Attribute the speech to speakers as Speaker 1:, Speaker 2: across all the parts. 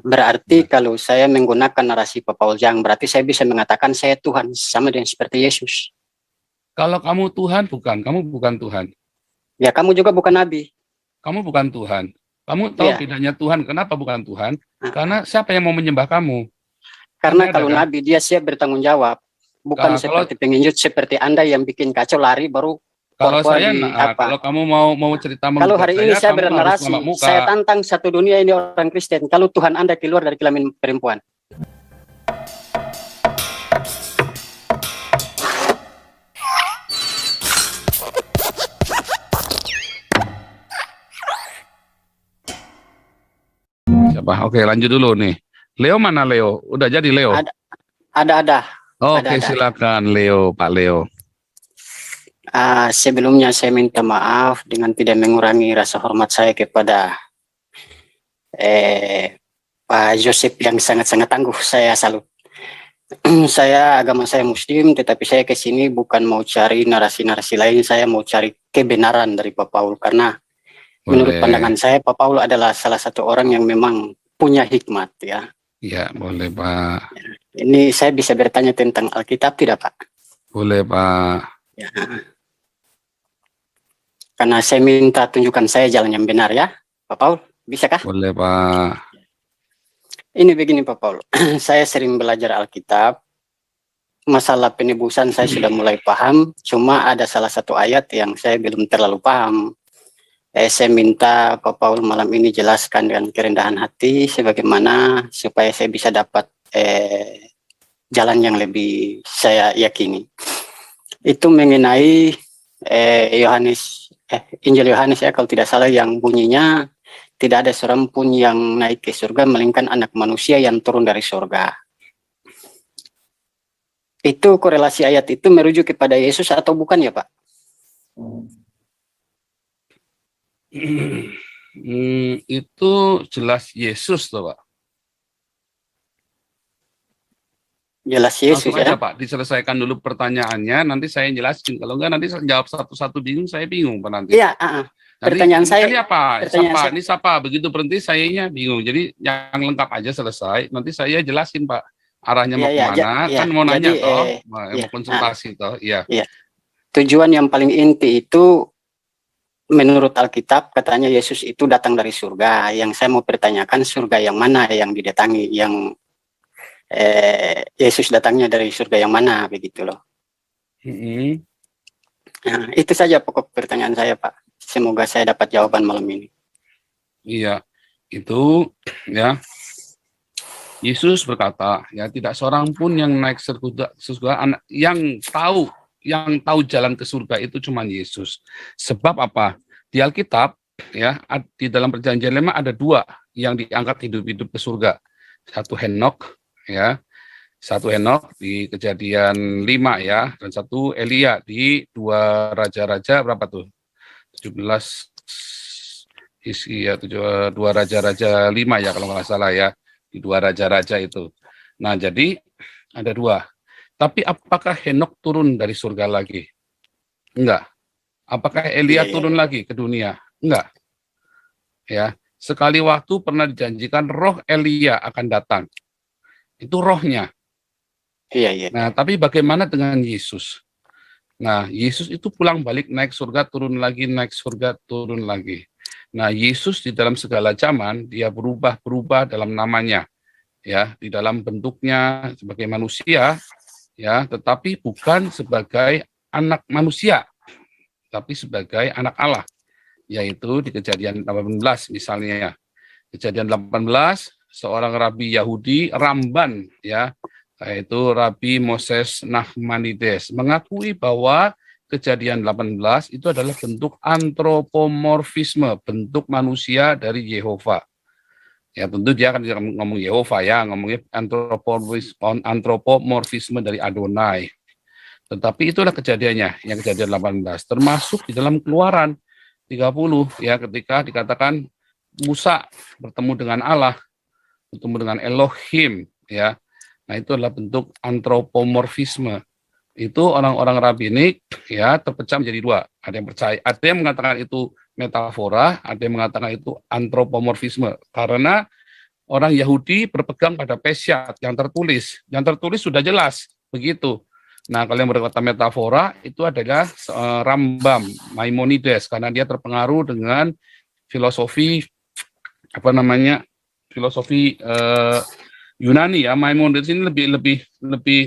Speaker 1: Berarti kalau saya menggunakan narasi Pak Paul Jang, berarti saya bisa mengatakan saya Tuhan sama dengan seperti Yesus.
Speaker 2: Kalau kamu Tuhan, kamu bukan Tuhan.
Speaker 1: Ya, kamu juga bukan nabi.
Speaker 2: Kamu bukan Tuhan. Kamu tahu bedanya Tuhan, kenapa bukan Tuhan? Karena siapa yang mau menyembah kamu?
Speaker 1: Karena kalau nabi dia siap bertanggung jawab. Bukan seperti penginjut seperti Anda yang bikin kacau lari baru.
Speaker 2: Kalau saya, kalau kamu mau cerita
Speaker 1: kalau hari ini saya bernarasi, saya tantang satu dunia ini orang Kristen. Kalau Tuhan Anda keluar dari kelamin perempuan.
Speaker 2: Siapa? Oke, lanjut dulu nih. Leo mana Leo? Udah jadi Leo?
Speaker 1: Ada.
Speaker 2: Oke, silakan Leo, Pak Leo.
Speaker 1: Sebelumnya saya minta maaf dengan tidak mengurangi rasa hormat saya kepada Pak Joseph yang sangat-sangat tangguh. Saya salut. Agama saya Muslim, tetapi saya ke sini bukan mau cari narasi-narasi lain. Saya mau cari kebenaran dari Pak Paul, karena menurut pandangan saya Pak Paul adalah salah satu orang yang memang punya hikmat, ya.
Speaker 2: Iya, boleh Pak.
Speaker 1: Ini saya bisa bertanya tentang Alkitab tidak, Pak?
Speaker 2: Boleh Pak.
Speaker 1: Ya. Karena saya minta tunjukkan saya jalan yang benar, ya, Pak Paul. Bisakah?
Speaker 2: Boleh Pak.
Speaker 1: Ini begini Pak Paul. Saya sering belajar Alkitab. Masalah penebusan saya sudah mulai paham. Cuma ada salah satu ayat yang saya belum terlalu paham. Saya minta Pak Paul malam ini jelaskan dengan kerendahan hati sebagaimana supaya saya bisa dapat jalan yang lebih saya yakini. Itu mengenai Injil Yohanes, ya, kalau tidak salah, yang bunyinya tidak ada seorang pun yang naik ke surga melainkan anak manusia yang turun dari surga. Itu korelasi ayat itu merujuk kepada Yesus atau bukan, ya Pak?
Speaker 2: Itu jelas Yesus tuh Pak.
Speaker 1: Jelas Yesus,
Speaker 2: langsung aja,
Speaker 1: ya
Speaker 2: Pak, diselesaikan dulu pertanyaannya, nanti saya jelasin. Kalau enggak nanti jawab satu-satu bingung, saya bingung Pak nanti.
Speaker 1: Iya, pertanyaan saya
Speaker 2: apa? Ini siapa? Begitu berhenti sayanya bingung. Jadi yang lengkap aja selesai, nanti saya jelasin Pak. Arahnya mau kemana, kan mau nanya mau konsultasi toh. Iya.
Speaker 1: Tujuan yang paling inti itu menurut Alkitab katanya Yesus itu datang dari surga. Yang saya mau pertanyakan, surga yang mana yang didatangi, yang Yesus datangnya dari surga yang mana, begitu loh. Nah, itu saja pokok pertanyaan saya Pak. Semoga saya dapat jawaban malam ini.
Speaker 2: Iya, itu ya. Yesus berkata, ya, tidak seorang pun yang naik surga yang tahu jalan ke surga itu cuma Yesus. Sebab apa? Di Alkitab, ya, di dalam Perjanjian Lama ada dua yang diangkat hidup-hidup ke surga. Satu Henok, ya, satu Henok di Kejadian 5, ya, dan satu Elia di 2 Raja-Raja berapa tuh? 17 isi ya, 2 Raja-Raja 5 ya kalau nggak salah, ya, di 2 Raja-Raja itu. Nah, jadi ada dua. Tapi apakah Henok turun dari surga lagi? Enggak. Apakah Elia turun lagi ke dunia? Enggak. Ya, sekali waktu pernah dijanjikan roh Elia akan datang. Itu rohnya.
Speaker 1: Iya.
Speaker 2: Nah, tapi bagaimana dengan Yesus? Nah, Yesus itu pulang balik, naik surga, turun lagi, naik surga, turun lagi. Nah, Yesus di dalam segala zaman, dia berubah dalam namanya. Ya, di dalam bentuknya sebagai manusia, ya, tetapi bukan sebagai anak manusia, tapi sebagai anak Allah. Yaitu di Kejadian 18 misalnya, ya. Kejadian 18, seorang rabi Yahudi, Ramban, ya, yaitu Rabi Moses Nachmanides, mengakui bahwa Kejadian 18 itu adalah bentuk antropomorfisme, bentuk manusia dari Yehova. Ya, tentu dia akan ngomong Yehova, ya, ngomongnya antropomorfisme dari Adonai. Tetapi itulah kejadiannya, yang Kejadian 18, termasuk di dalam Keluaran 30, ya, ketika dikatakan Musa bertemu dengan Allah, bertemu dengan Elohim, ya. Nah, itu adalah bentuk antropomorfisme. Itu orang-orang rabbinik, ya, terpecah menjadi dua. Ada yang percaya, ada yang mengatakan itu metafora, ada yang mengatakan itu antropomorfisme. Karena orang Yahudi berpegang pada pesyat yang tertulis. Yang tertulis sudah jelas begitu. Nah, kalau yang berkata metafora itu adalah Rambam, Maimonides, karena dia terpengaruh dengan filosofi filosofi Yunani ya. Maimonides ini lebih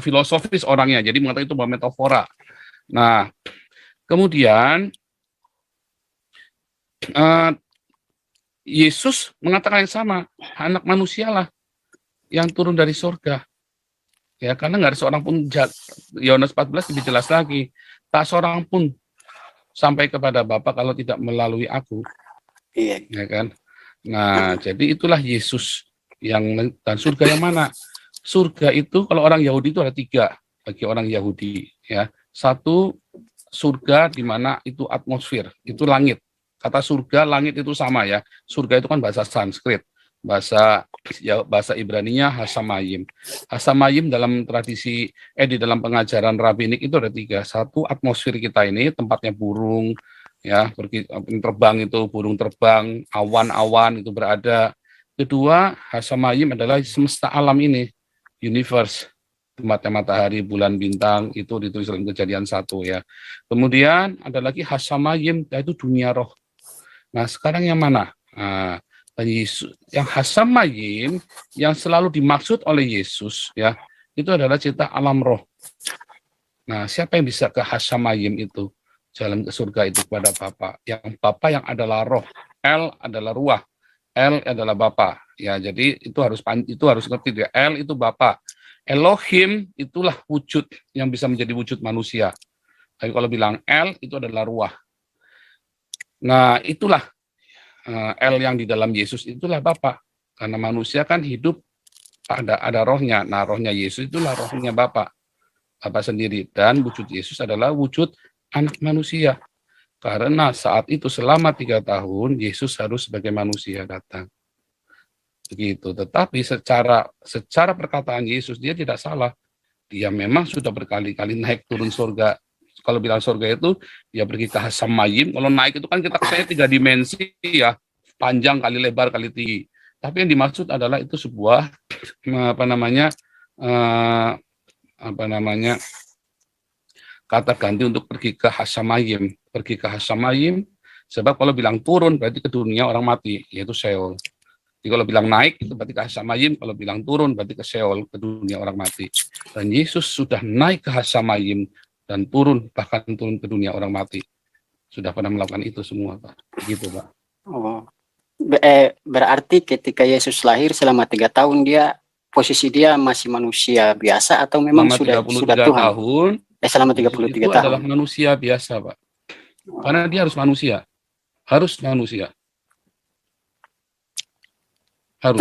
Speaker 2: filosofis orangnya, jadi mengatakan itu bahwa metafora. Nah, kemudian Yesus mengatakan yang sama, anak manusialah yang turun dari surga. Ya, karena nggak ada seorang pun, Yohanes 14 lebih jelas lagi, tak seorang pun sampai kepada Bapa kalau tidak melalui aku.
Speaker 1: Iya.
Speaker 2: Ya kan? Nah, jadi itulah Yesus dan surga yang mana? Surga itu kalau orang Yahudi itu ada 3 bagi orang Yahudi. Ya, 1 surga di mana itu atmosfer, itu langit. Kata surga, langit itu sama ya. Surga itu kan bahasa Sanskrit, bahasa Ibraninya Hasamayim. Hasamayim dalam tradisi di dalam pengajaran rabbinik itu ada 3. 1 atmosfer kita ini, tempatnya burung ya, terbang itu burung terbang, awan-awan itu berada. Kedua, Hasamayim adalah semesta alam ini, universe, tempatnya matahari, bulan, bintang, itu ditulis dalam Kejadian 1 ya. Kemudian ada lagi Hasamayim, yaitu dunia roh. Nah, sekarang yang mana? Nah, yang Hasamayim yang selalu dimaksud oleh Yesus ya, itu adalah cerita alam roh. Nah, siapa yang bisa ke Hasamayim itu? Jalan ke surga itu kepada Bapa. Yang Bapa yang adalah roh, El adalah ruah, El adalah Bapa. Ya, jadi itu harus ngerti dia. El itu Bapa. Elohim itulah wujud yang bisa menjadi wujud manusia. Tapi kalau bilang El itu adalah ruah. Nah, itulah El yang di dalam Yesus, itulah Bapa. Karena manusia kan hidup ada rohnya. Nah, rohnya Yesus itulah rohnya Bapa sendiri. Dan wujud Yesus adalah wujud anak manusia. Karena saat itu selama 3 tahun Yesus harus sebagai manusia datang. Begitu. Tetapi secara perkataan Yesus dia tidak salah. Dia memang sudah berkali-kali naik turun surga. Kalau bilang surga itu dia pergi ke Hasamayim. Kalau naik itu kan kita kesannya 3 dimensi ya, panjang kali lebar kali tinggi. Tapi yang dimaksud adalah itu sebuah kata ganti untuk pergi ke Hasamayim. Pergi ke Hasamayim, sebab kalau bilang turun berarti ke dunia orang mati, yaitu Sheol. Jadi kalau bilang naik itu berarti ke Hasamayim, kalau bilang turun berarti ke Sheol, ke dunia orang mati. Dan Yesus sudah naik ke Hasamayim dan bahkan turun ke dunia orang mati. Sudah pernah melakukan itu semua, Pak. Begitu, Pak.
Speaker 1: Oh. Berarti ketika Yesus lahir selama 3 tahun posisi dia masih manusia biasa atau memang sudah Tuhan?
Speaker 2: Tahun.
Speaker 1: Selama 33
Speaker 2: itu
Speaker 1: tahun.
Speaker 2: Adalah manusia biasa, Pak. Karena dia harus manusia. Harus.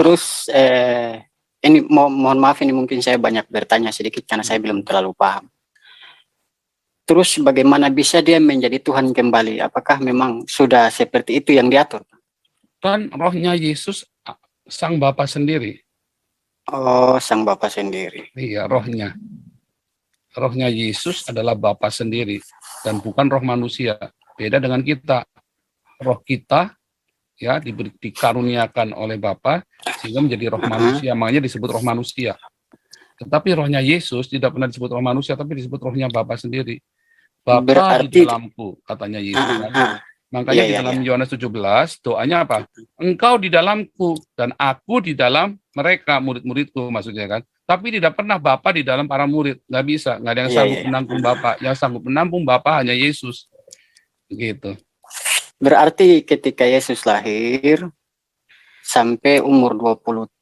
Speaker 1: Terus ini mohon maaf ini mungkin saya banyak bertanya sedikit karena saya belum terlalu paham. Terus bagaimana bisa dia menjadi Tuhan kembali? Apakah memang sudah seperti itu yang diatur?
Speaker 2: Kan rohnya Yesus sang Bapa sendiri.
Speaker 1: Oh, sang Bapa sendiri.
Speaker 2: Iya, rohnya. Rohnya Yesus adalah Bapa sendiri dan bukan roh manusia. Beda dengan kita. Roh kita ya dikaruniakan oleh Bapa sehingga menjadi roh manusia, makanya disebut roh manusia. Tetapi rohnya Yesus tidak pernah disebut roh manusia, tapi disebut rohnya Bapa sendiri. Bapa di dalamku, katanya Yesus. Makanya di dalam Yohanes 17, doanya apa? Engkau di dalamku dan aku di dalam mereka, murid-muridku maksudnya kan. Tapi tidak pernah Bapa di dalam para murid. Nggak bisa, nggak ada yang sanggup menampung Bapa. Yang sanggup menampung Bapa hanya Yesus. Begitu.
Speaker 1: Berarti ketika Yesus lahir, sampai umur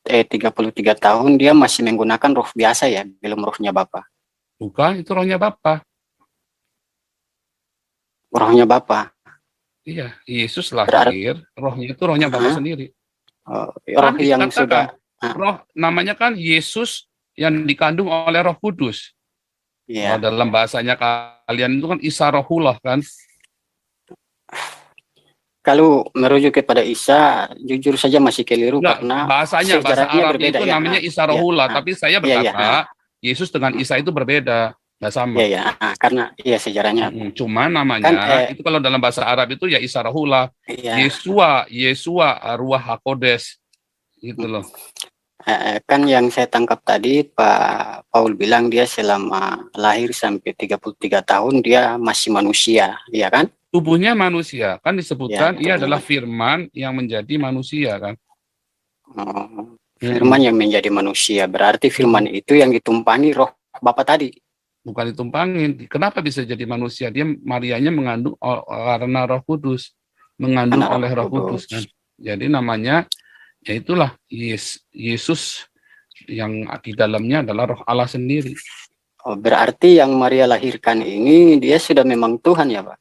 Speaker 1: 33 tahun, dia masih menggunakan roh biasa ya, belum rohnya Bapa?
Speaker 2: Bukan, itu rohnya Bapa.
Speaker 1: Rohnya Bapa?
Speaker 2: Iya, Yesus lahir, rohnya itu rohnya Bapa sendiri.
Speaker 1: Roh yang sudah
Speaker 2: roh namanya kan Yesus yang dikandung oleh Roh Kudus. Nah, dalam bahasanya kalian itu kan Isa Rohullah kan.
Speaker 1: Kalau merujuk kepada Isa, jujur saja masih keliru karena
Speaker 2: bahasa Arab berbeda, itu namanya Isa Rohullah, tapi saya berkata Yesus dengan Isa itu berbeda. Nggak sama.
Speaker 1: Karena sejarahnya.
Speaker 2: Cuma namanya itu kalau dalam bahasa Arab itu ya Isa Rohullah, Yesua Ruah HaKodes. Gitu loh.
Speaker 1: Kan yang saya tangkap tadi Pak Paul bilang dia selama lahir sampai 33 tahun dia masih manusia, ya kan?
Speaker 2: Tubuhnya manusia, kan
Speaker 1: Ya,
Speaker 2: disebutkan ia
Speaker 1: tubuhnya
Speaker 2: adalah firman yang menjadi manusia kan.
Speaker 1: Firman yang menjadi manusia, berarti firman itu yang ditumpangi roh Bapa tadi.
Speaker 2: Bukan ditumpangin. Kenapa bisa jadi manusia? Dia Marianya mengandung karena Roh Kudus, mengandung
Speaker 1: Karena
Speaker 2: oleh Roh Kudus kan. Jadi namanya ya itulah Yesus yang di dalamnya adalah Roh Allah sendiri.
Speaker 1: Oh, berarti yang Maria lahirkan ini dia sudah memang Tuhan ya, Pak?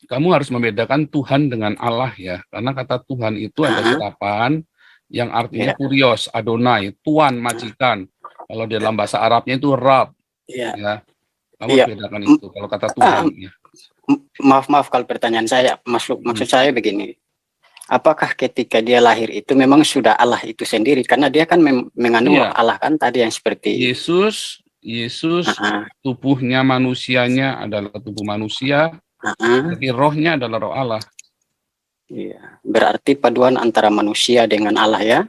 Speaker 2: Kamu harus membedakan Tuhan dengan Allah ya, karena kata Tuhan itu ada serapan yang artinya kurios, Adonai, Tuan, majikan. Kalau di dalam bahasa Arabnya itu Rab. Ya, kamu bedakan itu. Kalau kata Tuhan. Ya.
Speaker 1: Maaf kalau pertanyaan saya, maksud saya begini. Apakah ketika dia lahir itu memang sudah Allah itu sendiri? Karena dia kan mengandung roh Allah kan tadi yang seperti
Speaker 2: Yesus tubuhnya manusianya adalah tubuh manusia, tapi rohnya adalah roh Allah.
Speaker 1: Iya, berarti paduan antara manusia dengan Allah ya?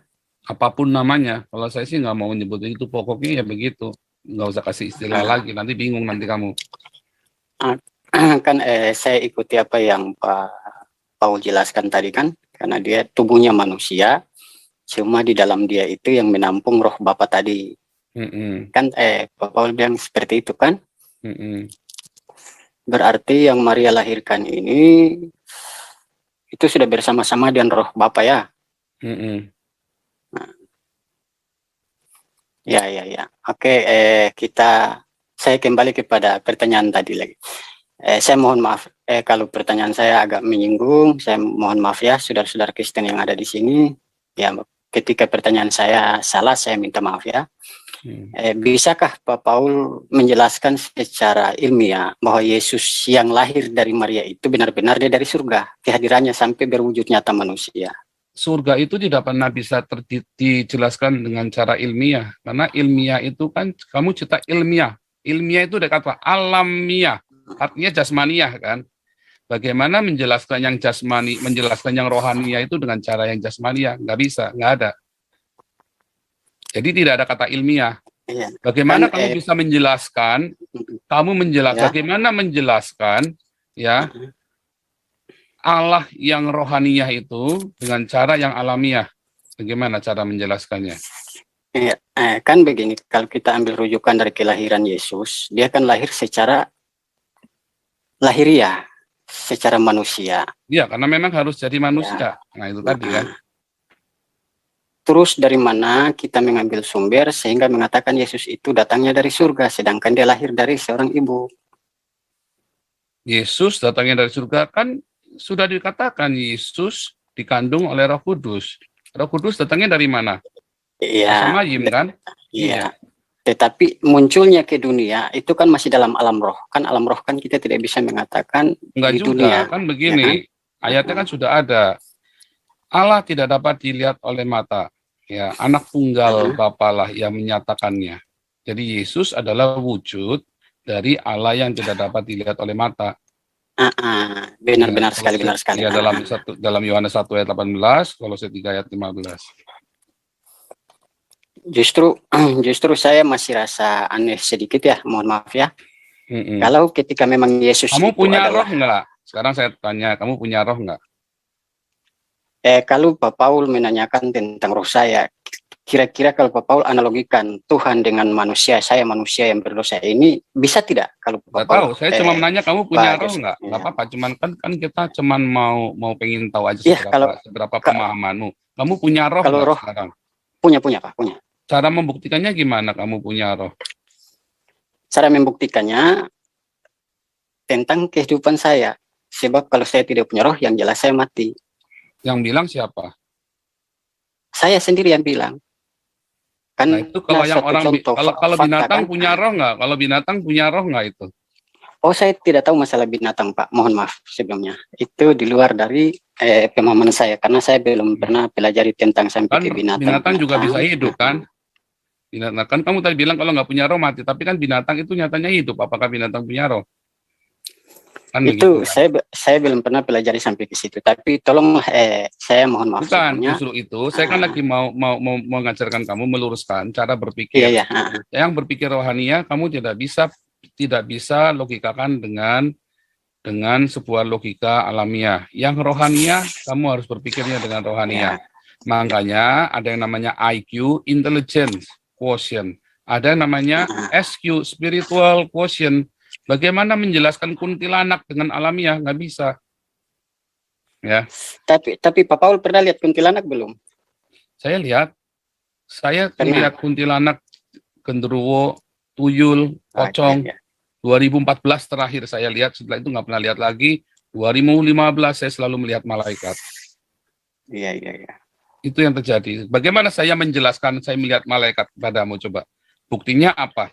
Speaker 2: Apapun namanya, kalau saya sih nggak mau menyebut itu, pokoknya ya begitu. Nggak usah kasih istilah lagi, nanti bingung nanti kamu.
Speaker 1: Kan saya ikuti apa yang Pak Paul jelaskan tadi kan, karena dia tubuhnya manusia, cuma di dalam dia itu yang menampung roh Bapa tadi. Kan Pak Paul bilang seperti itu kan? Berarti yang Maria lahirkan ini itu sudah bersama-sama dengan roh Bapa ya? Ya. Oke, saya kembali kepada pertanyaan tadi lagi. Saya mohon maaf kalau pertanyaan saya agak menyinggung. Saya mohon maaf ya, saudara-saudara Kristen yang ada di sini. Ya, ketika pertanyaan saya salah, saya minta maaf ya. Bisakah Pak Paul menjelaskan secara ilmiah bahwa Yesus yang lahir dari Maria itu benar-benar dia dari surga, kehadirannya sampai berwujud nyata manusia?
Speaker 2: Surga itu tidak pernah bisa dijelaskan dengan cara ilmiah, karena ilmiah itu kan kamu cerita ilmiah itu ada kata alamiah, artinya jasmaniah kan. Bagaimana menjelaskan yang jasmani, menjelaskan yang rohaniah itu dengan cara yang jasmaniah? Nggak bisa, nggak ada. Jadi tidak ada kata ilmiah. Bagaimana kan, kamu bisa menjelaskan? Bagaimana menjelaskan ya Allah yang rohaniah itu dengan cara yang alamiah? Bagaimana cara menjelaskannya?
Speaker 1: Kan begini, kalau kita ambil rujukan dari kelahiran Yesus, dia kan lahir secara lahiriah, secara manusia.
Speaker 2: Iya, karena memang harus jadi manusia. Nah, itu tadi kan.
Speaker 1: Terus dari mana kita mengambil sumber sehingga mengatakan Yesus itu datangnya dari surga, sedangkan dia lahir dari seorang ibu?
Speaker 2: Yesus datangnya dari surga kan sudah dikatakan Yesus dikandung oleh Roh Kudus. Roh Kudus datangnya dari mana?
Speaker 1: Iya.
Speaker 2: Samayim kan?
Speaker 1: Iya. Tetapi munculnya ke dunia itu kan masih dalam alam roh. Kan alam roh kan kita tidak bisa mengatakan
Speaker 2: enggak
Speaker 1: di
Speaker 2: juga,
Speaker 1: dunia.
Speaker 2: Kan begini, ya kan? Ayatnya kan sudah ada. Allah tidak dapat dilihat oleh mata. Ya, anak tunggal Bapalah yang menyatakannya. Jadi Yesus adalah wujud dari Allah yang tidak dapat dilihat oleh mata.
Speaker 1: Benar sekali.
Speaker 2: Ya, dalam Yohanes 1 ayat 18, Kolose 3 ayat 15.
Speaker 1: Justru saya masih rasa aneh sedikit ya, mohon maaf ya. Kalau ketika memang Yesus
Speaker 2: kamu
Speaker 1: itu
Speaker 2: punya
Speaker 1: adalah...
Speaker 2: roh nggak? Sekarang saya tanya, kamu punya roh nggak?
Speaker 1: Kalau Pak Paul menanyakan tentang roh saya, kira-kira kalau Pak Paul analogikan Tuhan dengan manusia, saya manusia yang berdosa ini, bisa tidak? Kalau Pak Paul,
Speaker 2: tahu, saya cuma menanya kamu punya roh nggak?
Speaker 1: Ya.
Speaker 2: Nggak apa-apa, cuman kan kita cuman mau pengen tahu aja seberapa pemahamanmu. Kamu punya roh
Speaker 1: kalau roh
Speaker 2: sekarang?
Speaker 1: Punya Pak, punya.
Speaker 2: Cara membuktikannya gimana kamu punya roh?
Speaker 1: Cara membuktikannya tentang kehidupan saya. Sebab kalau saya tidak punya roh, yang jelas saya mati.
Speaker 2: Yang bilang siapa?
Speaker 1: Saya sendiri yang bilang. Kan
Speaker 2: nah, itu kalau yang orang kalau binatang kan? Punya roh nggak? Kalau binatang punya roh nggak itu?
Speaker 1: Oh, saya tidak tahu masalah binatang, Pak. Mohon maaf sebelumnya. Itu di luar dari pemahaman saya, karena saya belum pernah pelajari tentang sampai ke binatang.
Speaker 2: Binatang juga bisa hidup kan? Binatang kan kamu tadi bilang kalau nggak punya roh mati, tapi kan binatang itu nyatanya hidup. Apakah binatang punya roh? Kan
Speaker 1: Itu
Speaker 2: begitu.
Speaker 1: saya belum pernah pelajari sampai ke situ. Tapi tolong saya mohon maaf
Speaker 2: Bukan,
Speaker 1: sebelumnya.
Speaker 2: justru itu saya kan lagi mau mengajarkan kamu meluruskan cara
Speaker 1: Iya
Speaker 2: berpikir.
Speaker 1: ya.
Speaker 2: Yang berpikir rohania kamu tidak bisa logikakan dengan sebuah logika alamiah. Yang rohania kamu harus berpikirnya dengan rohania.
Speaker 1: Ya.
Speaker 2: Makanya ada yang namanya IQ, intelligence quotient. Ada yang namanya SQ, spiritual quotient. Bagaimana menjelaskan kuntilanak dengan alamiah? Nggak bisa. Ya,
Speaker 1: Tapi Pak Paul pernah lihat kuntilanak belum?
Speaker 2: saya
Speaker 1: Pernah.
Speaker 2: melihat kuntilanak, genderuwo, tuyul, pocong.
Speaker 1: Ya.
Speaker 2: 2014 terakhir saya lihat, setelah itu nggak pernah lihat lagi. 2015 saya selalu melihat malaikat.
Speaker 1: Iya.
Speaker 2: Itu yang terjadi. Bagaimana saya menjelaskan saya melihat malaikat kepadamu, coba? Buktinya apa?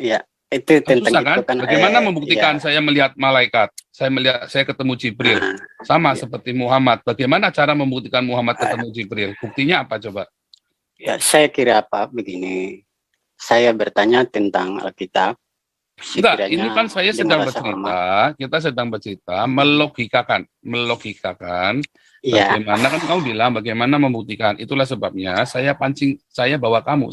Speaker 1: Iya, itu tentang
Speaker 2: Susah
Speaker 1: itu
Speaker 2: kan?
Speaker 1: kan.
Speaker 2: Bagaimana membuktikan saya melihat malaikat? Saya ketemu Jibril. Sama seperti Muhammad. Bagaimana cara membuktikan Muhammad ketemu Jibril? Buktinya apa coba?
Speaker 1: Ya, saya kira begini. Saya bertanya tentang Alkitab.
Speaker 2: Enggak, ini kan saya sedang bercerita, kita sedang bercerita melogikakan bagaimana, kan kamu bilang bagaimana membuktikan. Itulah sebabnya saya pancing kamu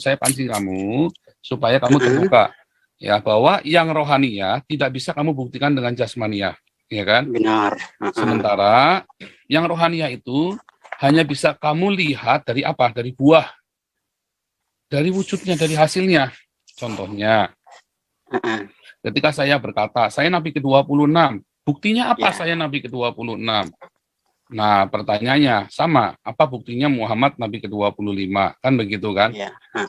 Speaker 2: supaya kamu terbuka. Ya, bahwa yang rohania tidak bisa kamu buktikan dengan jasmania, ya kan?
Speaker 1: Benar.
Speaker 2: Sementara yang rohania itu hanya bisa kamu lihat dari apa? Dari buah, dari wujudnya, dari hasilnya. Contohnya, ketika saya berkata, saya Nabi ke-26, buktinya apa saya Nabi ke-26? Nah, pertanyaannya sama, apa buktinya Muhammad Nabi ke-25? Kan begitu kan?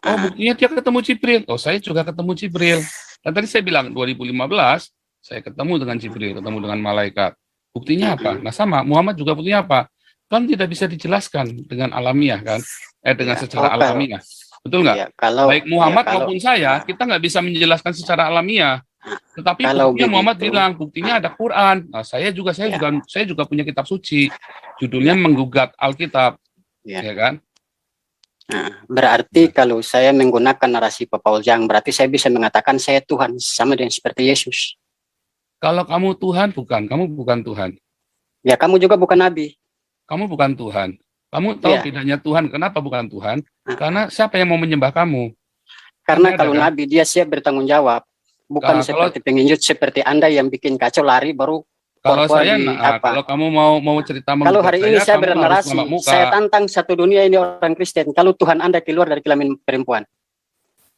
Speaker 2: Oh, buktinya dia ketemu Jibril. Oh, saya juga ketemu Jibril. Dan tadi saya bilang 2015, saya ketemu dengan Jibril, ketemu dengan malaikat. Buktinya apa? Nah, sama, Muhammad juga buktinya apa? Kan tidak bisa dijelaskan dengan alamiah kan? Dengan secara alamiah. Betul nggak? Baik Muhammad maupun saya, kita nggak bisa menjelaskan secara alamiah. Tetapi buktinya Muhammad bilang, buktinya ada Quran. Nah, saya juga punya kitab suci. Judulnya Menggugat Alkitab. Ya kan?
Speaker 1: Berarti kalau saya menggunakan narasi Pak Paul Jang, berarti saya bisa mengatakan saya Tuhan sama dengan seperti Yesus.
Speaker 2: Kalau kamu Tuhan, kamu bukan Tuhan.
Speaker 1: Ya, kamu juga bukan Nabi.
Speaker 2: Kamu bukan Tuhan. Kamu tahu bedanya Tuhan, kenapa bukan Tuhan? Karena siapa yang mau menyembah kamu?
Speaker 1: Karena kalau Nabi dia siap bertanggung jawab. Bukan seperti penginjut seperti Anda yang bikin kacau lari baru.
Speaker 2: Kalau saya, kalau kamu mau cerita,
Speaker 1: kalau hari ini saya bernarasi, saya tantang satu dunia ini orang Kristen. Kalau Tuhan Anda keluar dari kelamin perempuan.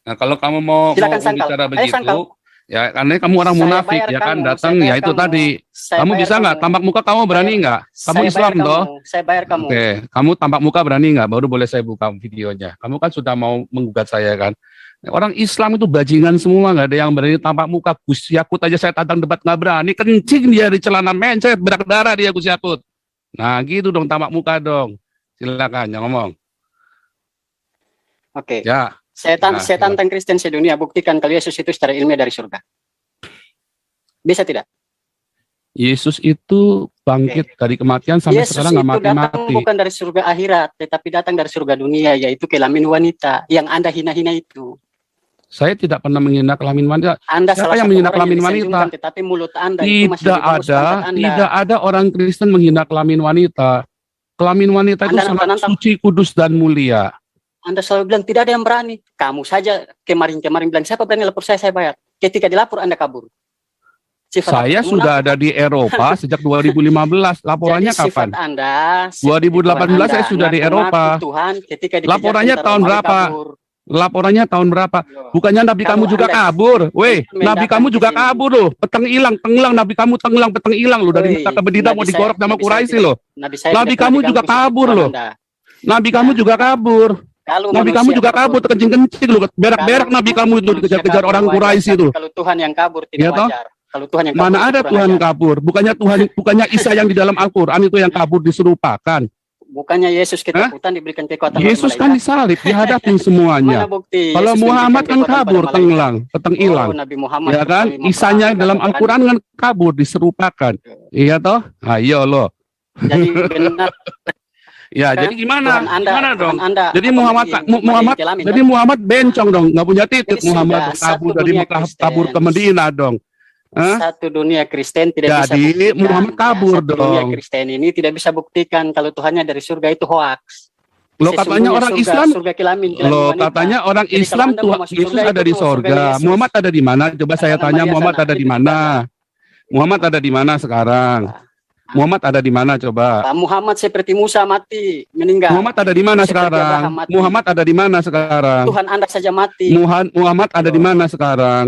Speaker 2: Nah, kalau kamu mau bicara begitu, ya karena kamu orang munafik, ya kan, datang, ya itu tadi. Kamu bisa nggak? Tampak muka kamu berani nggak? Kamu Islam toh?
Speaker 1: Saya bayar kamu.
Speaker 2: Oke, kamu tampak muka berani nggak? Baru boleh saya buka videonya. Kamu kan sudah mau menggugat saya kan? Orang Islam itu bajingan semua, nggak ada yang berani tampak muka. Gus Yakut aja saya tantang debat nggak berani, kencing dia di celana mencet, berdarah dia Gus Yakut. Nah gitu dong, tampak muka dong. Silakan yang ngomong.
Speaker 1: Oke.
Speaker 2: Ya.
Speaker 1: Saya tantang Kristen sedunia, buktikan kalau Yesus itu secara ilmiah dari surga. Bisa tidak?
Speaker 2: Yesus itu bangkit dari kematian sampai
Speaker 1: Yesus
Speaker 2: sekarang nggak mati-mati.
Speaker 1: Yesus itu datang bukan dari surga akhirat, tetapi datang dari surga dunia, yaitu kelamin wanita yang Anda hina-hina itu.
Speaker 2: Saya tidak pernah menghina kelamin wanita.
Speaker 1: Siapa
Speaker 2: yang menghina kelamin wanita?
Speaker 1: Tetapi mulut Anda itu masih
Speaker 2: tidak ada orang Kristen menghina kelamin wanita. Kelamin wanita itu sangat suci, kudus dan mulia.
Speaker 1: Anda selalu bilang tidak ada yang berani. Kamu saja kemarin bilang siapa berani lapor saya bayar. Ketika dilapor Anda kabur.
Speaker 2: Saya sudah ada di Eropa sejak 2015. Laporannya
Speaker 1: jadi,
Speaker 2: kapan?
Speaker 1: Anda,
Speaker 2: 2018 saya sudah di Eropa.
Speaker 1: Tuhan,
Speaker 2: laporannya tahun berapa? Laporannya tahun berapa? Bukannya Nabi kamu juga kabur? Weh, Nabi kamu juga kabur loh. Tenggelam, Nabi kamu peteng hilang loh. Dari Mekah ke Medina mau digorok sama Quraisy loh. Nabi kamu juga kabur loh. Nabi kamu juga kabur. Nabi kamu juga kabur, terkencing-kencing loh. Berak-berak Nabi kamu itu dikejar-kejar orang Quraisy itu.
Speaker 1: Kalau Tuhan yang kabur tidak wajar. Kalau Tuhan yang kabur,
Speaker 2: mana ada Tuhan kabur? Bukannya Isa yang di dalam Al-Qur'an itu yang kabur diserupakan.
Speaker 1: Bukannya Yesus ketakutan diberikan kekuatan.
Speaker 2: Yesus kan disalib, dihadapin semuanya. Kalau Muhammad kan kabur, peteng hilang. Ya kan? Isanya dalam Al-Qur'an kan kabur, diserupakan. Iya toh? Ayo loh.
Speaker 1: Jadi benar.
Speaker 2: Ya, jadi gimana? Gimana dong? Jadi
Speaker 1: Muhammad
Speaker 2: bencong dong, nggak punya titik. Muhammad kabur dari Mekah, kabur ke Medina dong. Hah?
Speaker 1: Satu dunia Kristen tidak bisa
Speaker 2: Jadi
Speaker 1: buktikan.
Speaker 2: Muhammad kabur
Speaker 1: Satu dunia
Speaker 2: dong.
Speaker 1: Kristen ini tidak bisa buktikan kalau Tuhannya dari surga itu hoax.
Speaker 2: Lo katanya orang Islam,
Speaker 1: Surga kelamin
Speaker 2: lo
Speaker 1: wanita.
Speaker 2: katanya orang
Speaker 1: Jadi
Speaker 2: Islam
Speaker 1: kalau Anda
Speaker 2: Tuhan
Speaker 1: mau masuk
Speaker 2: Yesus
Speaker 1: surga,
Speaker 2: ada
Speaker 1: ikut
Speaker 2: di
Speaker 1: mau surga
Speaker 2: sorga.
Speaker 1: Yesus.
Speaker 2: Muhammad ada di mana? Coba saya
Speaker 1: Jangan
Speaker 2: tanya
Speaker 1: Maria
Speaker 2: Muhammad
Speaker 1: sana,
Speaker 2: ada di
Speaker 1: itu
Speaker 2: mana?
Speaker 1: ibadah.
Speaker 2: Muhammad ada di mana sekarang? Muhammad ada di mana coba?
Speaker 1: Pak Muhammad seperti Musa mati, meninggal.
Speaker 2: Muhammad ada di mana
Speaker 1: Seperti Abraham
Speaker 2: sekarang?
Speaker 1: mati.
Speaker 2: Muhammad ada di mana sekarang?
Speaker 1: Tuhan Anda saja mati.
Speaker 2: Muhammad ada di mana sekarang?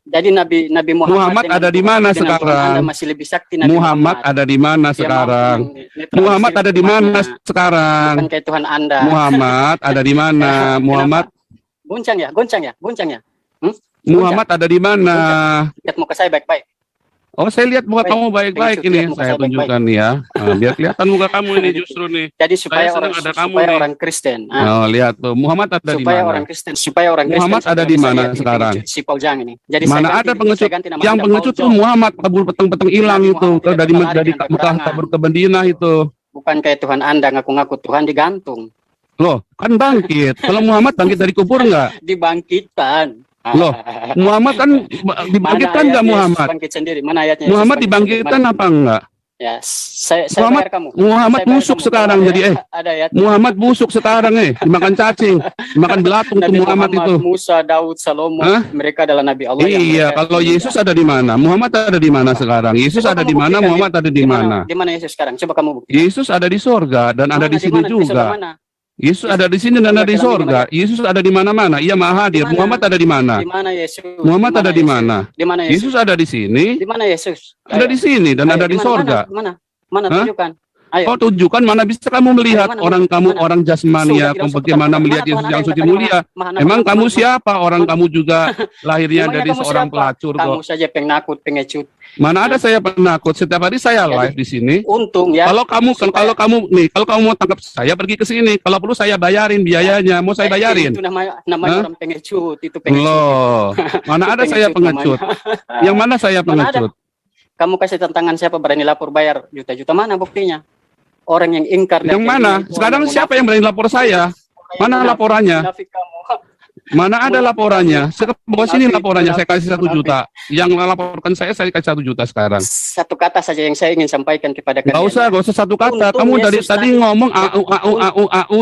Speaker 1: Jadi Nabi
Speaker 2: Muhammad
Speaker 1: dengan
Speaker 2: ada di mana
Speaker 1: dengan Tuhan
Speaker 2: sekarang?
Speaker 1: Anda masih lebih sakti Nabi
Speaker 2: Muhammad ada di mana
Speaker 1: Dia
Speaker 2: sekarang?
Speaker 1: mampu menetralisir
Speaker 2: Muhammad ada di mana
Speaker 1: umatnya.
Speaker 2: sekarang?
Speaker 1: Bukan kayak Tuhan Anda.
Speaker 2: Muhammad ada di mana? Muhammad
Speaker 1: Goncang ya, goncang ya, goncang ya.
Speaker 2: Muhammad ada di mana?
Speaker 1: Lihat muka saya baik-baik.
Speaker 2: Oh, saya lihat muka
Speaker 1: Baik.
Speaker 2: kamu baik-baik
Speaker 1: Pengen
Speaker 2: ini.
Speaker 1: lihat muka
Speaker 2: Saya
Speaker 1: saya
Speaker 2: tunjukkan nih ya. Nah, biar kelihatan muka kamu ini justru nih.
Speaker 1: Jadi supaya
Speaker 2: Saya sedang
Speaker 1: orang
Speaker 2: ada kamu
Speaker 1: supaya
Speaker 2: nih.
Speaker 1: orang Kristen.
Speaker 2: Oh, lihat tuh. Muhammad ada di
Speaker 1: Supaya
Speaker 2: mana?
Speaker 1: orang Kristen, supaya orang Kristen.
Speaker 2: Muhammad ada di mana sekarang?
Speaker 1: Si Paul Jang ini. Jadi
Speaker 2: Mana
Speaker 1: saya
Speaker 2: ada
Speaker 1: ganti,
Speaker 2: pengecut?
Speaker 1: saya ganti nama
Speaker 2: Yang
Speaker 1: Anda,
Speaker 2: pengecut
Speaker 1: Paul
Speaker 2: tuh
Speaker 1: Jong.
Speaker 2: Muhammad kabur peteng-peteng hilang
Speaker 1: Nabi
Speaker 2: itu.
Speaker 1: Muhammad tidak
Speaker 2: Dari
Speaker 1: pernah lari
Speaker 2: dari
Speaker 1: dengan
Speaker 2: Mekah
Speaker 1: peperangan.
Speaker 2: kabur ke Madinah itu.
Speaker 1: Bukan kayak Tuhan Anda ngaku-ngaku Tuhan digantung,
Speaker 2: Loh, kan bangkit. Kalau Muhammad bangkit dari kubur enggak?
Speaker 1: dibangkitkan.
Speaker 2: Loh, Muhammad kan dibangkitkan enggak Muhammad?
Speaker 1: Bangkit sendiri. Mana ayatnya?
Speaker 2: Muhammad
Speaker 1: Yesus bangkit
Speaker 2: dibangkitkan
Speaker 1: sendiri?
Speaker 2: apa enggak?
Speaker 1: Ya, saya
Speaker 2: Muhammad-
Speaker 1: bayar kamu.
Speaker 2: Muhammad
Speaker 1: Saya bayar
Speaker 2: busuk
Speaker 1: kamu.
Speaker 2: sekarang
Speaker 1: Kalau
Speaker 2: jadi
Speaker 1: ada ayat.
Speaker 2: Muhammad busuk sekarang dimakan cacing, dimakan belatung tuh
Speaker 1: Nabi
Speaker 2: Muhammad itu.
Speaker 1: Musa, Daud, Salomo,
Speaker 2: Hah?
Speaker 1: mereka adalah nabi Allah. yang
Speaker 2: Iya,
Speaker 1: mereka
Speaker 2: kalau
Speaker 1: mulia.
Speaker 2: Yesus ada di mana? Muhammad ada di mana sekarang? Yesus
Speaker 1: Coba
Speaker 2: ada
Speaker 1: kamu
Speaker 2: di mana?
Speaker 1: buktikan,
Speaker 2: Muhammad ada di mana?
Speaker 1: Di mana Yesus sekarang? Coba kamu buktikan.
Speaker 2: Yesus ada di sorga dan ada di sini juga. Yesus ada di sini dan ada di sorga. Yesus ada di mana-mana. Ia maha hadir.
Speaker 1: Di mana?
Speaker 2: Muhammad ada di mana?
Speaker 1: Di mana Yesus?
Speaker 2: Muhammad ada di mana?
Speaker 1: Di mana Yesus?
Speaker 2: Yesus ada di sini,
Speaker 1: Di mana Yesus?
Speaker 2: ada di sini dan ada di sorga.
Speaker 1: Mana? Mana
Speaker 2: Hah?
Speaker 1: tunjukkan. Ayo.
Speaker 2: Kau tunjukkan mana bisa kamu melihat
Speaker 1: Mana?
Speaker 2: orang kamu
Speaker 1: Mana?
Speaker 2: orang jasmania,
Speaker 1: Surga tidak
Speaker 2: kamu
Speaker 1: usah
Speaker 2: bagaimana
Speaker 1: Tuhan.
Speaker 2: melihat
Speaker 1: Mana
Speaker 2: Yesus
Speaker 1: Tuhan
Speaker 2: yang
Speaker 1: ada
Speaker 2: suci
Speaker 1: yang
Speaker 2: mulia?
Speaker 1: Mana?
Speaker 2: Emang
Speaker 1: Mana?
Speaker 2: kamu
Speaker 1: Mana?
Speaker 2: siapa? Orang
Speaker 1: Mana?
Speaker 2: kamu juga lahirnya
Speaker 1: Memangnya
Speaker 2: dari
Speaker 1: kamu
Speaker 2: seorang
Speaker 1: siapa?
Speaker 2: pelacur
Speaker 1: Kamu
Speaker 2: kok.
Speaker 1: saja penakut, pengecut.
Speaker 2: Mana ada saya penakut? Setiap hari saya
Speaker 1: Jadi,
Speaker 2: live di sini.
Speaker 1: Untung ya.
Speaker 2: Kalau kamu
Speaker 1: supaya-
Speaker 2: kalau kamu mau tangkap saya pergi ke sini. Kalau perlu saya bayarin biayanya. Mau saya bayarin?
Speaker 1: Itu namanya
Speaker 2: Hah?
Speaker 1: orang pengecut, itu pengecut.
Speaker 2: Loh, mana ada saya pengecut? Yang mana saya
Speaker 1: Mana ada?
Speaker 2: pengecut?
Speaker 1: Kamu kasih tantangan siapa berani lapor bayar juta-juta, mana buktinya? Orang yang ingkar dan
Speaker 2: Yang mana? Sekarang siapa yang berani lapor saya? Mana laporannya?
Speaker 1: Munafik kamu.
Speaker 2: Mana ada laporannya? Saya bawa sini
Speaker 1: Munafik,
Speaker 2: laporannya. Saya kasih 1
Speaker 1: munafik.
Speaker 2: juta. Yang laporkan saya kasih 1 juta sekarang.
Speaker 1: Satu kata saja yang saya ingin sampaikan kepada kalian.
Speaker 2: Gak usah satu kata.
Speaker 1: Untung
Speaker 2: Kamu dari
Speaker 1: Yesus
Speaker 2: tadi
Speaker 1: tadi-
Speaker 2: ngomong au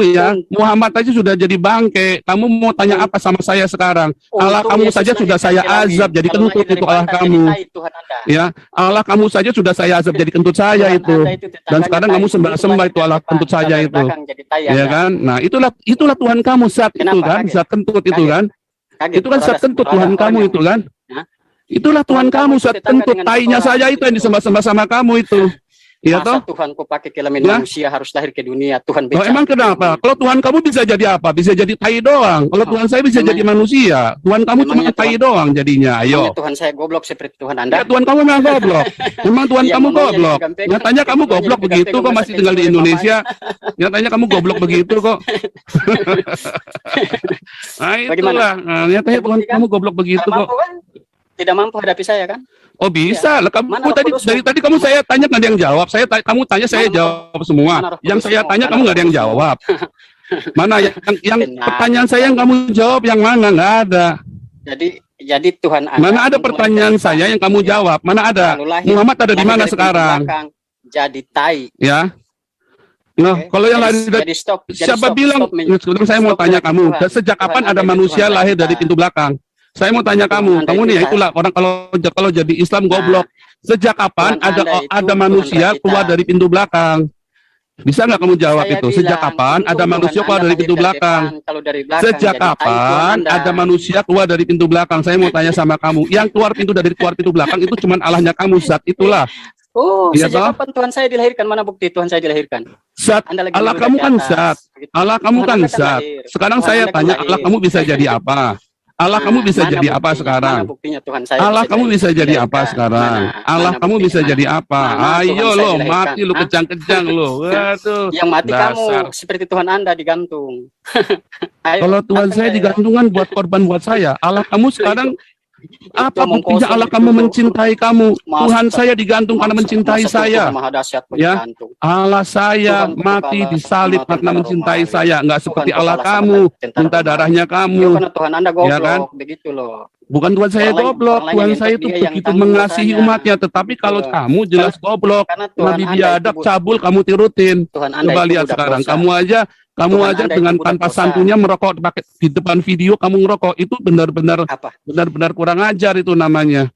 Speaker 2: ya.
Speaker 1: Untung.
Speaker 2: Muhammad aja sudah jadi bangke. Kamu mau tanya apa sama saya sekarang? Allah
Speaker 1: Untung
Speaker 2: kamu
Speaker 1: Yesus
Speaker 2: saja sudah
Speaker 1: lahir
Speaker 2: saya
Speaker 1: dari kelamin.
Speaker 2: azab jadi
Speaker 1: Kalau
Speaker 2: kentut
Speaker 1: lahir dari
Speaker 2: itu Allah
Speaker 1: batang,
Speaker 2: kamu.
Speaker 1: jadi tai Tuhan Anda.
Speaker 2: Ya, Allah kamu saja sudah saya azab jadi kentut saya
Speaker 1: Tuhan
Speaker 2: itu.
Speaker 1: Anda tetangganya
Speaker 2: Dan sekarang kamu
Speaker 1: tai,
Speaker 2: sembah
Speaker 1: itu
Speaker 2: itu Allah
Speaker 1: depan,
Speaker 2: kentut saya
Speaker 1: kabar
Speaker 2: itu.
Speaker 1: belakang jadi tai
Speaker 2: Ya
Speaker 1: Anda.
Speaker 2: kan? Nah, itulah Tuhan kamu zat itu
Speaker 1: Kenapa?
Speaker 2: kan,
Speaker 1: Kaget?
Speaker 2: zat kentut itu
Speaker 1: Kaget?
Speaker 2: kan.
Speaker 1: Kaget,
Speaker 2: Itu kan zat
Speaker 1: saudara-
Speaker 2: kentut
Speaker 1: saudara
Speaker 2: Tuhan
Speaker 1: orang
Speaker 2: kamu
Speaker 1: yang-
Speaker 2: itu kan.
Speaker 1: Hah?
Speaker 2: Itulah Tuhan
Speaker 1: Tuhan
Speaker 2: kamu
Speaker 1: kamu
Speaker 2: zat
Speaker 1: tetangga
Speaker 2: kentut
Speaker 1: dengan
Speaker 2: tainya
Speaker 1: orang.
Speaker 2: saja itu yang disembah-sembah sama kamu itu. Iya
Speaker 1: Masa
Speaker 2: toh?
Speaker 1: Tuhan kok pakai kelamin
Speaker 2: Ya.
Speaker 1: manusia harus lahir ke dunia? Tuhan
Speaker 2: Loh, emang kenapa? Kalau Tuhan kamu bisa jadi apa? Bisa jadi tai doang. Kalau Tuhan saya bisa
Speaker 1: Emangnya-
Speaker 2: jadi manusia. Tuhan kamu cuma
Speaker 1: Emangnya
Speaker 2: tai
Speaker 1: Tuhan-
Speaker 2: doang jadinya. Ayo.
Speaker 1: Emangnya Tuhan saya goblok seperti Tuhan
Speaker 2: Ya,
Speaker 1: Anda?
Speaker 2: Tuhan kamu memang goblok. Memang Tuhan
Speaker 1: Iya,
Speaker 2: kamu
Speaker 1: mamanya
Speaker 2: goblok.
Speaker 1: dipegang-pegang,
Speaker 2: Nyatanya kamu
Speaker 1: mamanya
Speaker 2: goblok begitu kok
Speaker 1: dipegang-pegang,
Speaker 2: masih tinggal di
Speaker 1: masa
Speaker 2: Indonesia. Nyatanya kamu goblok begitu kok. Nah itulah. Nah, nyatanya Tuhan
Speaker 1: Terbukti kan?
Speaker 2: kamu goblok begitu
Speaker 1: Tidak
Speaker 2: kok.
Speaker 1: mampu kan? Tidak mampu hadapi saya kan?
Speaker 2: Oh bisa. Lah, kamu
Speaker 1: Mana
Speaker 2: tadi
Speaker 1: Roh Kudus?
Speaker 2: dari tadi kamu saya tanya nggak ada yang jawab. Kamu tanya saya
Speaker 1: Mana-
Speaker 2: jawab semua.
Speaker 1: Mana Roh
Speaker 2: Yang
Speaker 1: Kudus
Speaker 2: saya
Speaker 1: semua?
Speaker 2: tanya
Speaker 1: Mana
Speaker 2: kamu nggak ada yang
Speaker 1: Roh Kudus
Speaker 2: jawab. Mana yang
Speaker 1: Benar.
Speaker 2: pertanyaan saya yang kamu jawab yang mana? Nggak ada.
Speaker 1: Jadi Tuhan Anda.
Speaker 2: Mana ada pertanyaan saya yang kamu jawab? Mana ada?
Speaker 1: Lalu lahir-
Speaker 2: Muhammad ada di
Speaker 1: lahir
Speaker 2: mana
Speaker 1: dari pintu
Speaker 2: sekarang?
Speaker 1: belakang, jadi tai.
Speaker 2: Ya. Nah,
Speaker 1: Oke.
Speaker 2: kalau yang lahir dari
Speaker 1: Jadi stop. Jadi
Speaker 2: siapa
Speaker 1: stop,
Speaker 2: bilang?
Speaker 1: stop, men.
Speaker 2: Sekarang saya mau
Speaker 1: Stop
Speaker 2: tanya
Speaker 1: lagi
Speaker 2: kamu.
Speaker 1: Tuhan.
Speaker 2: Sejak
Speaker 1: Tuhan
Speaker 2: kapan
Speaker 1: Anda
Speaker 2: ada
Speaker 1: itu
Speaker 2: manusia
Speaker 1: Tuhan
Speaker 2: lahir
Speaker 1: kita.
Speaker 2: dari pintu belakang? Saya mau tanya
Speaker 1: Tuhan
Speaker 2: kamu.
Speaker 1: Anda
Speaker 2: Kamu
Speaker 1: itu
Speaker 2: nih,
Speaker 1: Tuhan.
Speaker 2: itulah orang kalau jadi Islam goblok. Sejak kapan
Speaker 1: Tuhan Anda itu
Speaker 2: ada
Speaker 1: Tuhan
Speaker 2: manusia
Speaker 1: kita.
Speaker 2: keluar dari pintu belakang? Bisa nggak kamu jawab
Speaker 1: Saya
Speaker 2: itu? Sejak
Speaker 1: bilang,
Speaker 2: kapan
Speaker 1: untung
Speaker 2: ada
Speaker 1: Tuhan
Speaker 2: manusia keluar
Speaker 1: Anda
Speaker 2: dari
Speaker 1: lahir
Speaker 2: pintu belakang?
Speaker 1: depan, kalau dari belakang
Speaker 2: Sejak
Speaker 1: jadi tai Tuhan
Speaker 2: kapan
Speaker 1: Anda.
Speaker 2: ada manusia keluar dari pintu belakang? Saya mau tanya sama kamu. Yang keluar pintu belakang itu cuma Allahnya kamu, zat itulah.
Speaker 1: Oh,
Speaker 2: Iya
Speaker 1: sejak
Speaker 2: toh?
Speaker 1: kapan Tuhan saya dilahirkan? Mana bukti Tuhan saya dilahirkan?
Speaker 2: Zat
Speaker 1: Anda lagi
Speaker 2: Allah
Speaker 1: meludah
Speaker 2: kamu
Speaker 1: ke
Speaker 2: kan
Speaker 1: atas.
Speaker 2: zat.
Speaker 1: Begitu.
Speaker 2: Allah kamu
Speaker 1: Tuhan
Speaker 2: kan
Speaker 1: Anda
Speaker 2: zat.
Speaker 1: lahir.
Speaker 2: Sekarang
Speaker 1: Tuhan
Speaker 2: saya
Speaker 1: Anda kan
Speaker 2: tanya,
Speaker 1: lahir.
Speaker 2: Allah kamu bisa jadi apa? Allah
Speaker 1: Nah,
Speaker 2: kamu bisa
Speaker 1: mana
Speaker 2: jadi apa
Speaker 1: buktinya?
Speaker 2: sekarang?
Speaker 1: Mana buktinya Tuhan saya
Speaker 2: Allah kamu bisa jadi
Speaker 1: dilahirkan?
Speaker 2: apa sekarang?
Speaker 1: Mana?
Speaker 2: Allah
Speaker 1: Mana
Speaker 2: kamu
Speaker 1: buktinya?
Speaker 2: bisa jadi apa?
Speaker 1: Mana Tuhan
Speaker 2: Ayo
Speaker 1: saya
Speaker 2: lo,
Speaker 1: dilahirkan?
Speaker 2: mati lo
Speaker 1: Hah?
Speaker 2: kejang-kejang lo. Waduh.
Speaker 1: Yang mati
Speaker 2: Dasar.
Speaker 1: kamu seperti Tuhan Anda digantung. Ayo,
Speaker 2: Kalau Tuhan
Speaker 1: tantang
Speaker 2: saya digantungan buat korban buat saya. Allah kamu sekarang Apa
Speaker 1: omong
Speaker 2: buktinya
Speaker 1: kosong
Speaker 2: Allah
Speaker 1: itu
Speaker 2: kamu
Speaker 1: loh.
Speaker 2: mencintai kamu?
Speaker 1: Masa-
Speaker 2: Tuhan saya digantung karena mencintai
Speaker 1: masa
Speaker 2: saya.
Speaker 1: Tuhan Maha Dahsyat kok
Speaker 2: Ya,
Speaker 1: digantung.
Speaker 2: Allah saya
Speaker 1: Tuhan kok
Speaker 2: mati
Speaker 1: kalah
Speaker 2: disalib
Speaker 1: sama
Speaker 2: karena
Speaker 1: tentara
Speaker 2: mencintai
Speaker 1: Romawi.
Speaker 2: saya. Nggak
Speaker 1: Tuhan
Speaker 2: seperti
Speaker 1: kok
Speaker 2: Allah
Speaker 1: kalah sama
Speaker 2: kamu,
Speaker 1: tentara
Speaker 2: minta
Speaker 1: Romawi.
Speaker 2: darahnya
Speaker 1: Ya
Speaker 2: kamu.
Speaker 1: karena Tuhan Anda
Speaker 2: Ya kan?
Speaker 1: goblok, begitu loh.
Speaker 2: Bukan Tuhan saya goblok,
Speaker 1: Orang lain
Speaker 2: Tuhan
Speaker 1: yang
Speaker 2: saya
Speaker 1: ngentot
Speaker 2: itu
Speaker 1: dia yang
Speaker 2: begitu
Speaker 1: tanggung
Speaker 2: mengasihi
Speaker 1: dosanya.
Speaker 2: umatnya. Tetapi
Speaker 1: Begitu
Speaker 2: kalau
Speaker 1: loh.
Speaker 2: kamu jelas goblok,
Speaker 1: Karena Tuhan
Speaker 2: Nabi
Speaker 1: Anda
Speaker 2: biadab,
Speaker 1: itu
Speaker 2: cabul, kamu tirutin.
Speaker 1: Tuhan Anda
Speaker 2: Coba
Speaker 1: itu
Speaker 2: lihat
Speaker 1: budak
Speaker 2: sekarang,
Speaker 1: dosa.
Speaker 2: kamu aja
Speaker 1: Tuhan Anda itu
Speaker 2: dengan
Speaker 1: budak
Speaker 2: tanpa
Speaker 1: dosa.
Speaker 2: santunya merokok pakai di depan video kamu ngerokok, itu
Speaker 1: Apa?
Speaker 2: benar-benar kurang ajar itu namanya.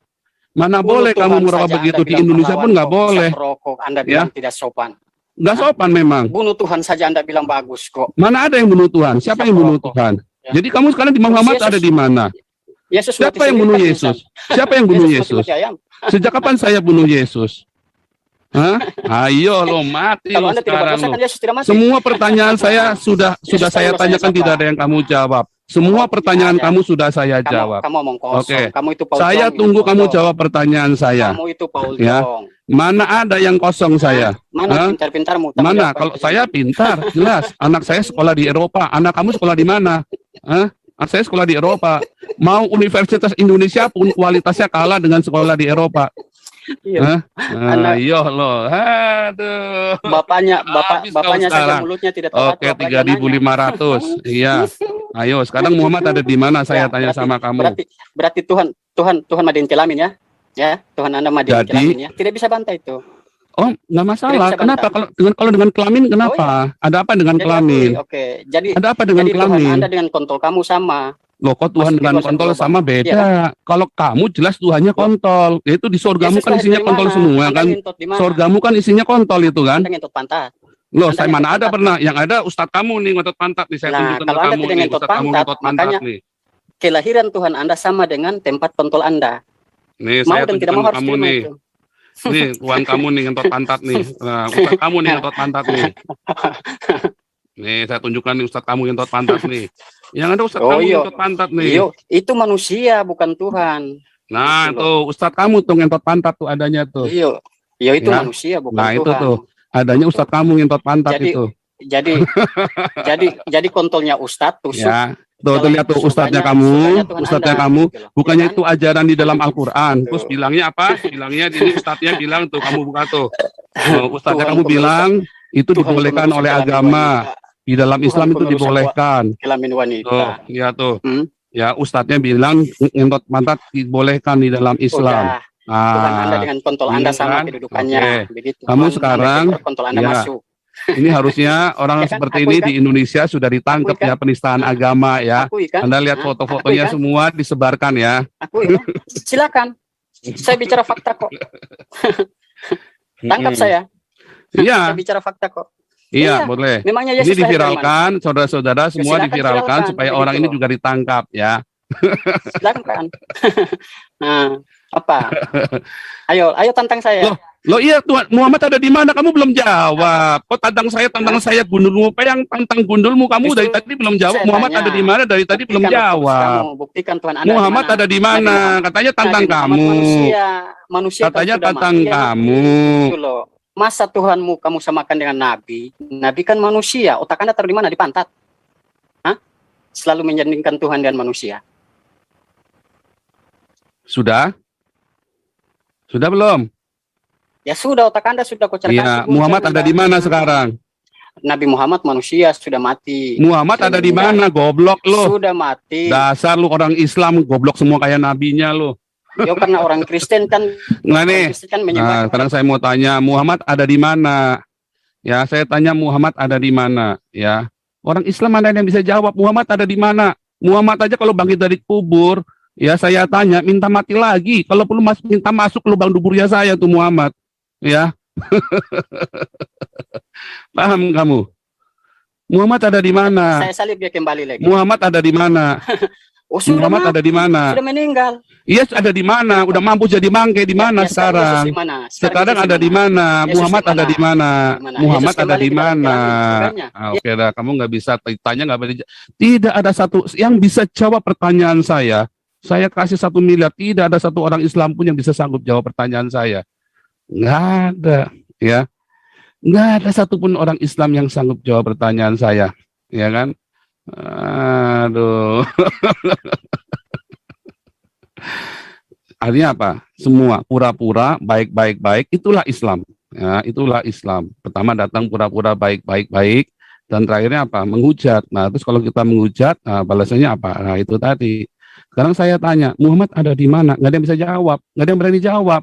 Speaker 2: Mana
Speaker 1: Bunuh
Speaker 2: boleh kamu
Speaker 1: Tuhan
Speaker 2: merokok
Speaker 1: saja
Speaker 2: begitu,
Speaker 1: Anda
Speaker 2: di
Speaker 1: bilang
Speaker 2: Indonesia pun
Speaker 1: pahlawan
Speaker 2: nggak
Speaker 1: kok, bisa
Speaker 2: boleh,
Speaker 1: merokok, Anda
Speaker 2: ya.
Speaker 1: bilang tidak sopan.
Speaker 2: Nggak
Speaker 1: Hah?
Speaker 2: sopan memang.
Speaker 1: Bunuh Tuhan saja Anda bilang bagus kok.
Speaker 2: Mana ada yang bunuh Tuhan? Siapa
Speaker 1: Bisa
Speaker 2: yang bunuh
Speaker 1: merokok.
Speaker 2: Tuhan?
Speaker 1: Ya.
Speaker 2: Jadi kamu sekarang di Muhammad
Speaker 1: Yesus-
Speaker 2: ada di mana?
Speaker 1: Yesus mati
Speaker 2: Siapa yang
Speaker 1: sendiri
Speaker 2: bunuh
Speaker 1: kan
Speaker 2: Yesus?
Speaker 1: pingsan.
Speaker 2: Siapa yang bunuh
Speaker 1: Yesus
Speaker 2: Yesus?
Speaker 1: mati ayam.
Speaker 2: Sejak kapan saya bunuh Yesus? Hah? Ayo lo mati
Speaker 1: Kalau
Speaker 2: lo
Speaker 1: Anda tidak
Speaker 2: sekarang
Speaker 1: berdosa
Speaker 2: lo.
Speaker 1: kan Yesus tidak mati.
Speaker 2: Semua pertanyaan saya sudah
Speaker 1: Yesus
Speaker 2: saya
Speaker 1: tahu dosanya
Speaker 2: tanyakan,
Speaker 1: siapa.
Speaker 2: tidak ada yang kamu jawab. Semua
Speaker 1: Oh,
Speaker 2: pertanyaan
Speaker 1: ada.
Speaker 2: kamu sudah saya jawab.
Speaker 1: Kamu omong kosong.
Speaker 2: Oke.
Speaker 1: Kamu itu Paul
Speaker 2: Saya
Speaker 1: Jong,
Speaker 2: tunggu
Speaker 1: Paul
Speaker 2: kamu
Speaker 1: Jong.
Speaker 2: jawab pertanyaan saya.
Speaker 1: Kamu itu Paul
Speaker 2: Ya.
Speaker 1: Jong.
Speaker 2: Mana ada yang kosong saya?
Speaker 1: Mana
Speaker 2: Hah?
Speaker 1: pintar-pintarmu?
Speaker 2: Mana? Kalau saya pintar, jelas. Anak saya sekolah di Eropa. Anak kamu sekolah di mana? Hah? Anak saya sekolah di Eropa. Mau Universitas Indonesia pun kualitasnya kalah dengan sekolah di Eropa.
Speaker 1: Iya.
Speaker 2: Hah? Ayo lo. Aduh.
Speaker 1: Bapaknya
Speaker 2: Habis kau
Speaker 1: saja
Speaker 2: sekarang.
Speaker 1: mulutnya tidak tahu
Speaker 2: Oke, 3.500. Iya. Ayo, sekarang Muhammad ada di mana? Saya tanya sama kamu.
Speaker 1: Berarti Tuhan madiin kelamin ya? Ya, Tuhan Anda madiin kelamin ya. Tidak bisa bantah itu.
Speaker 2: Oh, nggak masalah.
Speaker 1: Tidak bisa
Speaker 2: Kenapa?
Speaker 1: bantah.
Speaker 2: Kalau dengan kelamin kenapa? Ada apa dengan
Speaker 1: Jadi
Speaker 2: kelamin?
Speaker 1: Ada apa
Speaker 2: dengan
Speaker 1: Tuhan
Speaker 2: kelamin?
Speaker 1: Anda dengan kontol kamu sama.
Speaker 2: Loh, kok Tuhan
Speaker 1: Masuk
Speaker 2: dengan
Speaker 1: keluar
Speaker 2: kontol
Speaker 1: satu
Speaker 2: sama
Speaker 1: lubang.
Speaker 2: beda?
Speaker 1: Iya
Speaker 2: Kalau kamu jelas Tuhannya kontol. Itu di surgamu
Speaker 1: Yesus
Speaker 2: kan
Speaker 1: lahir
Speaker 2: isinya
Speaker 1: dari
Speaker 2: kontol
Speaker 1: mana?
Speaker 2: semua
Speaker 1: Anda
Speaker 2: kan?
Speaker 1: ngentot di mana?
Speaker 2: Surgamu kan isinya kontol itu kan?
Speaker 1: Anda ngentot pantat.
Speaker 2: Loh,
Speaker 1: Anda
Speaker 2: saya
Speaker 1: ngentot
Speaker 2: mana ada
Speaker 1: pantat.
Speaker 2: pernah. Yang ada ustadz kamu nih ngotot pantat nih. Saya
Speaker 1: Nah,
Speaker 2: tunjukkan
Speaker 1: kalau
Speaker 2: ke
Speaker 1: Anda
Speaker 2: kamu
Speaker 1: tidak
Speaker 2: nih.
Speaker 1: ngentot
Speaker 2: Ustadz kamu
Speaker 1: pantat,
Speaker 2: ngotot pantat
Speaker 1: makanya
Speaker 2: nih.
Speaker 1: Kelahiran Tuhan Anda sama dengan tempat kontol Anda.
Speaker 2: Nih,
Speaker 1: Mau
Speaker 2: saya
Speaker 1: dan tidak
Speaker 2: tunjukkan
Speaker 1: mau
Speaker 2: ke
Speaker 1: harus
Speaker 2: kamu
Speaker 1: terima
Speaker 2: nih.
Speaker 1: itu.
Speaker 2: Nih, Tuhan kamu nih ngentot pantat nih. Nah, ustadz kamu nih ngentot pantat nih. Nih, saya tunjukkan nih ustadz kamu ngentot pantat nih. Yang ada ustadz kamu ngentot pantat nih.
Speaker 1: Iyo, itu manusia bukan Tuhan.
Speaker 2: Nah,
Speaker 1: Gitu
Speaker 2: tuh ustadz kamu tuh ngentot pantat tuh adanya tuh.
Speaker 1: Iyo itu
Speaker 2: Ya.
Speaker 1: manusia bukan
Speaker 2: Nah,
Speaker 1: Tuhan.
Speaker 2: itu tuh adanya ustadz kamu ngentot pantat itu.
Speaker 1: Jadi kontolnya ustadz tusuk.
Speaker 2: Ya. Tuh lihat tuh ustadznya kamu, bukannya itu ajaran di dalam Al-Qur'an. Terus bilangnya apa? Bilangnya ini ustadznya bilang tuh, kamu buka tuh. Ustadznya kamu bilang itu dibolehkan oleh agama. Di dalam Islam itu dibolehkan.
Speaker 1: Kelamin wanita.
Speaker 2: Ya tuh. Ya, ustadznya bilang ngentot pantat dibolehkan di dalam Islam.
Speaker 1: Tuhan Anda dengan kontol Anda sama kedudukannya. Begitu.
Speaker 2: Kamu sekarang
Speaker 1: kontol Anda masuk.
Speaker 2: Ini harusnya orang
Speaker 1: Ya kan?
Speaker 2: seperti ini di Indonesia sudah ditangkap ya, penistaan agama ya. Anda lihat foto-fotonya semua disebarkan ya.
Speaker 1: Silakan. Saya bicara fakta kok. Tangkap saya.
Speaker 2: Iya.
Speaker 1: Saya bicara fakta kok.
Speaker 2: Iya, boleh.
Speaker 1: Memangnya
Speaker 2: ini diviralkan, saudara-saudara semua diviralkan supaya orang ini juga ditangkap ya.
Speaker 1: Silakan. Nah, apa? Ayo tantang saya.
Speaker 2: Loh iya Tuhan, Muhammad ada di mana? Kamu belum jawab. Kok tantang saya gundulmu? Apa yang tantang gundulmu? Kamu dari tadi belum jawab. Muhammad ada di mana? Dari tadi belum jawab.
Speaker 1: Buktikan Tuhan Anda
Speaker 2: Muhammad ada di mana? Katanya tantang kamu.
Speaker 1: Manusia
Speaker 2: katanya tantang kamu.
Speaker 1: Masa Tuhanmu kamu samakan dengan nabi? Nabi kan manusia. Otak Anda taruh di mana? Di pantat. Hah? Selalu menyandingkan Tuhan dan manusia.
Speaker 2: Sudah? Sudah belum?
Speaker 1: Ya sudah, otak Anda sudah kocar-kacir.
Speaker 2: Iya, Muhammad ada di mana sekarang?
Speaker 1: Nabi Muhammad manusia sudah mati.
Speaker 2: Muhammad ada di mana? Goblok lu.
Speaker 1: Sudah mati.
Speaker 2: Dasar lu orang Islam goblok semua kayak nabinya lu.
Speaker 1: Ya karena orang Kristen kan.
Speaker 2: Nggak nih. Nah, sekarang saya mau tanya, Muhammad ada di mana? Ya, saya tanya Muhammad ada di mana? Ya, orang Islam mana yang bisa jawab Muhammad ada di mana? Muhammad aja kalau bangkit dari kubur, ya saya tanya minta mati lagi. Kalau perlu minta masuk ke lubang duburnya saya tuh Muhammad. Ya. Paham kamu? Muhammad ada di mana?
Speaker 1: Saya salib dia kembali lagi.
Speaker 2: Muhammad ada di mana? Muhammad ada di mana?
Speaker 1: Sudah meninggal.
Speaker 2: Iya, ada di mana? Udah mampu jadi mangke di mana sekarang? Sekarang ada di mana? Muhammad ada di mana? Muhammad ada di mana? Oke dah, kamu nggak bisa tanya, nggak boleh. Tidak ada satu yang bisa jawab pertanyaan saya. Saya kasih 1 miliar, tidak ada satu orang Islam pun yang bisa sanggup jawab pertanyaan saya. Nggak ada, ya. Nggak ada satupun orang Islam yang sanggup jawab pertanyaan saya, ya kan? Aduh. Akhirnya apa? Semua pura-pura baik, itulah Islam. Ya, itulah Islam. Pertama datang pura-pura baik, dan terakhirnya apa? Menghujat. Nah, terus kalau kita menghujat, nah, balasannya apa? Nah, itu tadi. Sekarang saya tanya, Muhammad ada di mana? Nggak ada yang bisa jawab, nggak ada yang berani jawab.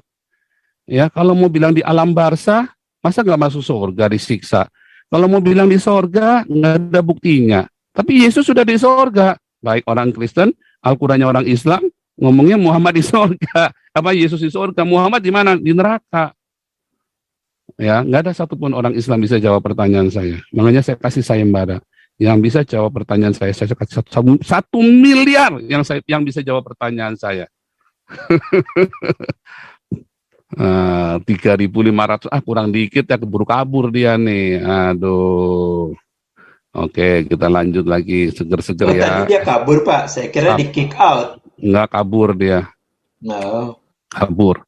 Speaker 2: Ya, kalau mau bilang di alam barzah, masa nggak masuk surga disiksa? Kalau mau bilang di surga, nggak ada buktinya. Tapi Yesus sudah di surga. Baik orang Kristen, Al-Qurannya orang Islam, ngomongnya Muhammad di surga. Apa Yesus di surga? Muhammad di mana? Di neraka. Ya, nggak ada satupun orang Islam bisa jawab pertanyaan saya. Makanya saya kasih sayembara. Yang bisa jawab pertanyaan saya kasih 1 miliar yang bisa jawab pertanyaan saya. 3.500, kurang dikit ya, keburu kabur dia nih. Aduh. Oke, kita lanjut lagi, seger-seger ya.
Speaker 3: Tadi dia kabur, Pak. Saya kira di kick out.
Speaker 2: Enggak kabur dia.
Speaker 3: No.
Speaker 2: Kabur.